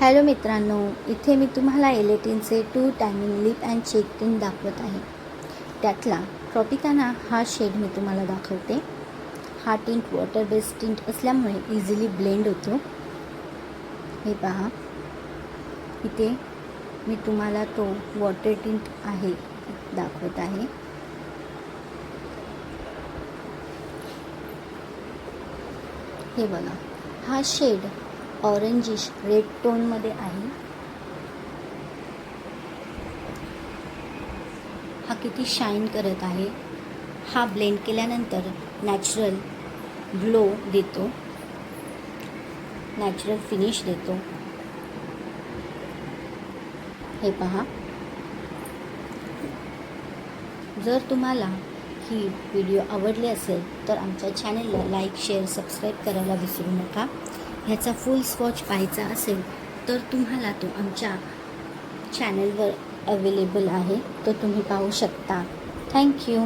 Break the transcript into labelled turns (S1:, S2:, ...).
S1: Hello मित्रांनो, इथे मी तुम्हाला एलेटिनचे 2 टायमिंग लिप अँड चेक टिंट दाखवत आहे. त्यातला ट्रॉपिकाना हा शेड मी तुम्हाला दाखवते. हा टिंट वॉटर बेस्ड टिंट असल्यामुळे इझिली ब्लेंड होतो. हे पहा, इथे मी तुम्हाला तो वॉटर टिंट आहे दाखवत आहे. हे बघा, हा शेड ऑरेंजिश रेड टोनमध्ये आहे. हा किती शाईन करत आहे. हा ब्लेंड केल्यानंतर नॅचरल ग्लो देतो, नॅचरल फिनिश देतो. हे पहा, जर तुम्हाला ही व्हिडिओ आवडली असेल तर आमच्या चॅनलला लाईक, शेअर, सबस्क्राईब करायला विसरू नका. ह्याचा फुल स्वॉच पाहायचा असेल तर तुम्हाला तो आमच्या चॅनलवर अवेलेबल आहे, तो तुम्ही पाहू शकता. थँक्यू.